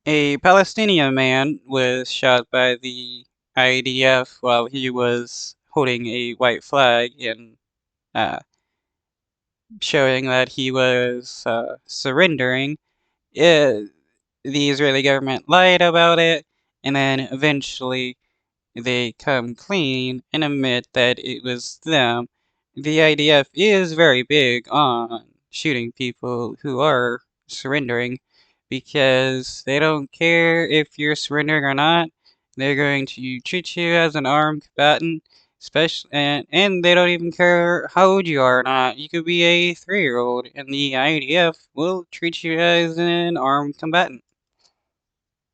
A Palestinian man was shot by the IDF while he was holding a white flag and uh, showing that he was surrendering. It, the Israeli government lied about it, and then eventually they come clean and admit that it was them. The IDF is very big on shooting people who are surrendering because they don't care if you're surrendering or not. They're going to treat you as an armed combatant, especially and they don't even care how old you are or not. You could be a 3-year-old, and the IDF will treat you as an armed combatant.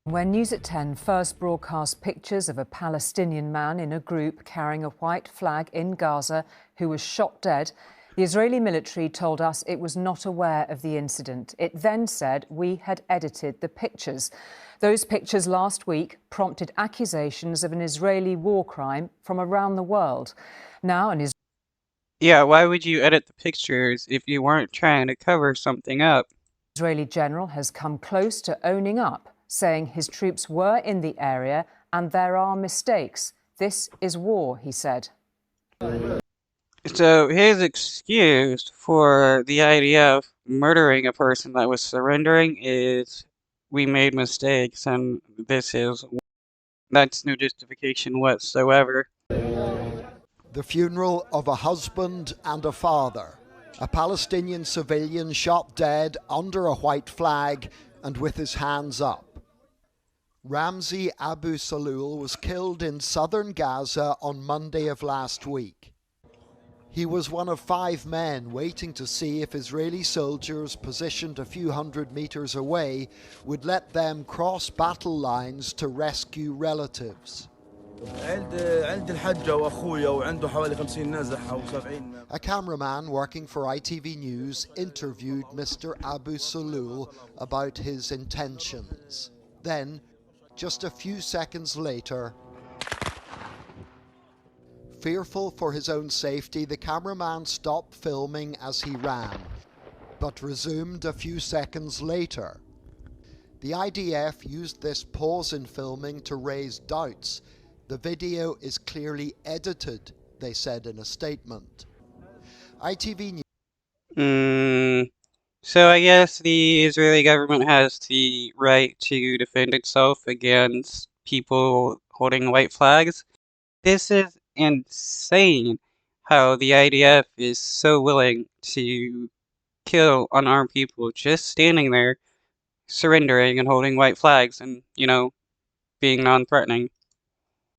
When News at 10 first broadcast pictures of a Palestinian man in a group carrying a white flag in Gaza who was shot dead, the Israeli military told us it was not aware of the incident. It then said we had edited the pictures. Those pictures last week prompted accusations of an Israeli war crime from around the world. Now, Yeah, why would you edit the pictures if you weren't trying to cover something up? Israeli general has come close to owning up, saying his troops were in the area and there are mistakes. This is war, he said. So his excuse for the IDF murdering a person that was surrendering is we made mistakes and that's no justification whatsoever. The funeral of a husband and a father. A Palestinian civilian shot dead under a white flag and with his hands up. Ramzi Abu Salul was killed in southern Gaza on Monday of last week. He was one of 5 men waiting to see if Israeli soldiers positioned a few hundred meters away would let them cross battle lines to rescue relatives. A cameraman working for ITV News interviewed Mr. Abu Salul about his intentions. Then, just a few seconds later, fearful for his own safety, the cameraman stopped filming as he ran, but resumed a few seconds later. The IDF used this pause in filming to raise doubts. The video is clearly edited, they said in a statement. ITV News. So I guess the Israeli government has the right to defend itself against people holding white flags. This is insane how the IDF is so willing to kill unarmed people just standing there, surrendering and holding white flags and, being non-threatening.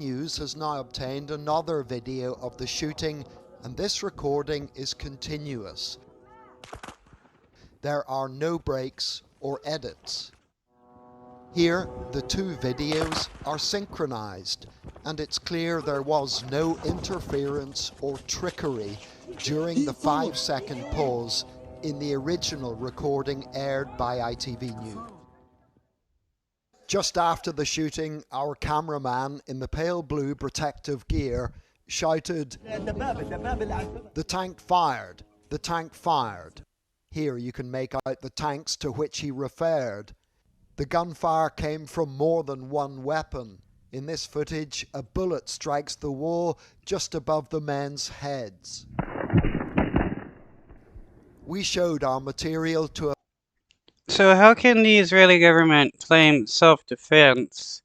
News has now obtained another video of the shooting, and this recording is continuous. There are no breaks or edits. Here, the 2 videos are synchronized, and it's clear there was no interference or trickery during the 5-second pause in the original recording aired by ITV News. Just after the shooting, our cameraman in the pale blue protective gear shouted, "The tank fired! The tank fired!" Here you can make out the tanks to which he referred. The gunfire came from more than one weapon. In this footage, a bullet strikes the wall just above the men's heads. We showed our material to a So how can the Israeli government claim self-defense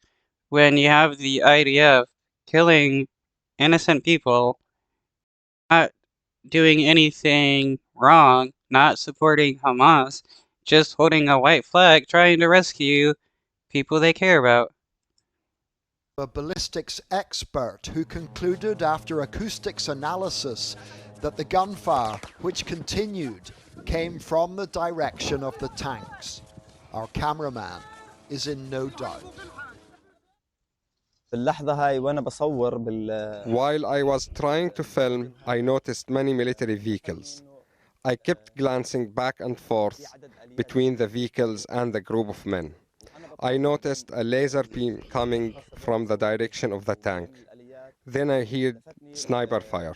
when you have the IDF killing innocent people, not doing anything wrong, not supporting Hamas, just holding a white flag trying to rescue people they care about? a ballistics expert who concluded after acoustics analysis that the gunfire, which continued, came from the direction of the tanks. Our cameraman is in no doubt. While I was trying to film, I noticed many military vehicles. I kept glancing back and forth between the vehicles and the group of men. I noticed a laser beam coming from the direction of the tank. Then I heard sniper fire.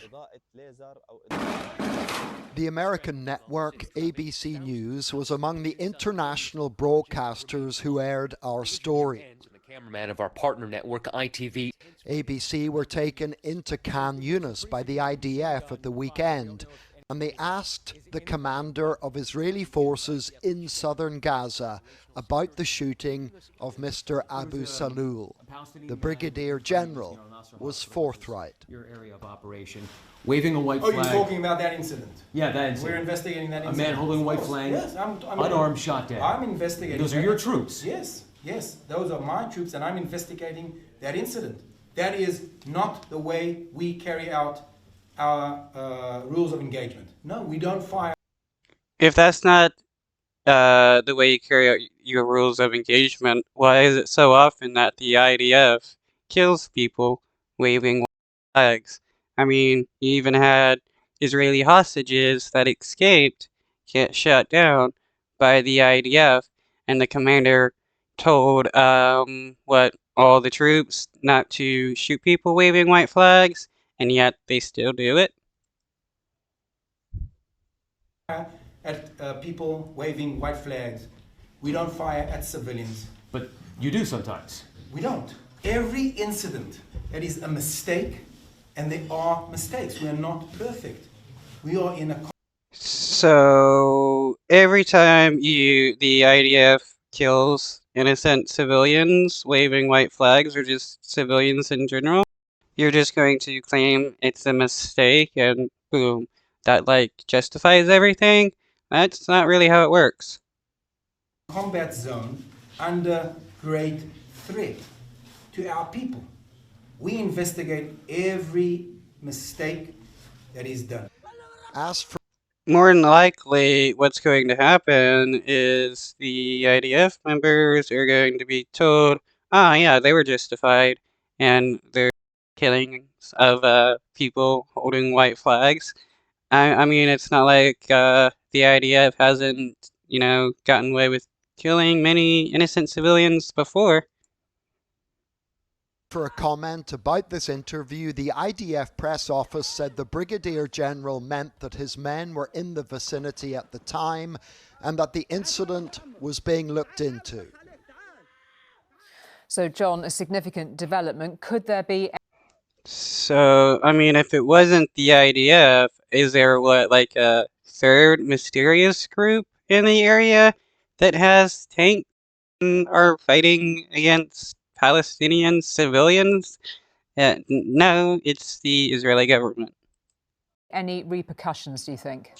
The American network ABC News was among the international broadcasters who aired our story. The cameraman of our partner network, ITV. ABC were taken into Khan Yunis by the IDF at the weekend, and they asked the commander of Israeli forces in southern Gaza about the shooting of Mr. Abu Salul. The Brigadier General was forthright. Your area of operation, waving a white flag. Oh, you're talking about that incident? Yeah, that incident. We're investigating that A incident. man holding a white flag, Yes, I'm unarmed, shot dead. I'm investigating. Those are your troops. Yes, yes, those are my troops, and I'm investigating that incident. That is not the way we carry out our rules of engagement. No, we don't fire. If that's not the way you carry out your rules of engagement, why is it so often that the IDF kills people waving flags? I mean, you even had Israeli hostages that escaped get shot down by the IDF, and the commander told all the troops not to shoot people waving white flags, and yet they still do it. At people waving white flags. We don't fire at civilians. But you do sometimes. We don't. Every incident that is a mistake, and there are mistakes. We are not perfect. We are in a... So every time the IDF kills innocent civilians waving white flags, or just civilians in general, you're just going to claim it's a mistake and boom, that like justifies everything? That's not really how it works. Combat zone under great threat to our people. We investigate every mistake that is done. As for More than likely, what's going to happen is the IDF members are going to be told, yeah, they were justified, and their killings of people holding white flags. I mean, it's not like the IDF hasn't, gotten away with killing many innocent civilians before. For a comment about this interview, the IDF press office said the Brigadier General meant that his men were in the vicinity at the time and that the incident was being looked into. So, John, a significant development. Could there be... So, I mean, if it wasn't the IDF, is there like a third mysterious group in the area that has tanks and are fighting against Palestinian civilians? No, it's the Israeli government. Any repercussions, do you think?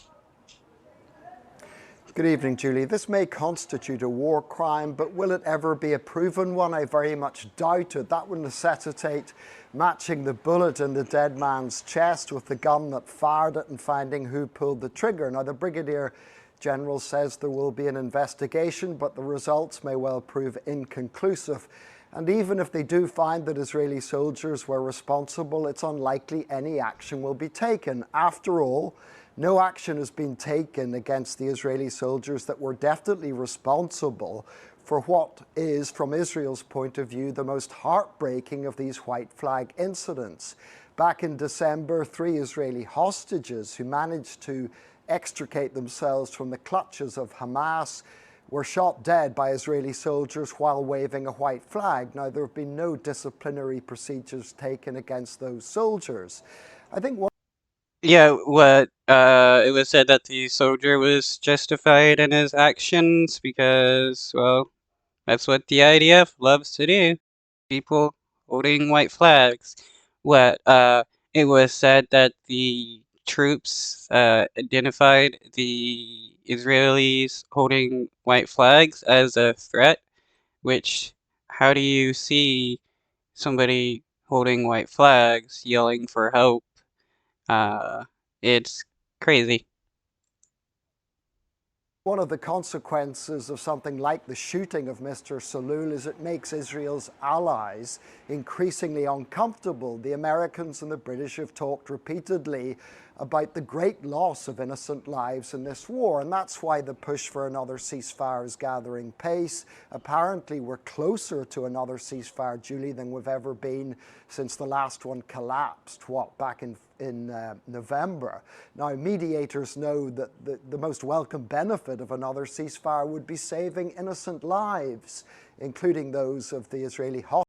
Good evening, Julie. This may constitute a war crime, but will it ever be a proven one? I very much doubt it. That would necessitate matching the bullet in the dead man's chest with the gun that fired it and finding who pulled the trigger. Now, the Brigadier General says there will be an investigation, but the results may well prove inconclusive. And even if they do find that Israeli soldiers were responsible, it's unlikely any action will be taken. After all, no action has been taken against the Israeli soldiers that were definitely responsible for what is, from Israel's point of view, the most heartbreaking of these white flag incidents. Back in December, 3 Israeli hostages who managed to extricate themselves from the clutches of Hamas were shot dead by Israeli soldiers while waving a white flag. Now, there have been no disciplinary procedures taken against those soldiers. I think Yeah, it was said that the soldier was justified in his actions because, well, that's what the IDF loves to do. People holding white flags. It was said that the troops identified the Israelis holding white flags as a threat, which, how do you see somebody holding white flags yelling for help? It's crazy. one of the consequences of something like the shooting of Mr. Salul is it makes Israel's allies increasingly uncomfortable. The Americans and the British have talked repeatedly about the great loss of innocent lives in this war, and that's why the push for another ceasefire is gathering pace. Apparently, we're closer to another ceasefire, Julie, than we've ever been since the last one collapsed, back in in November. Now, mediators know that the most welcome benefit of another ceasefire would be saving innocent lives, including those of the Israeli hostages.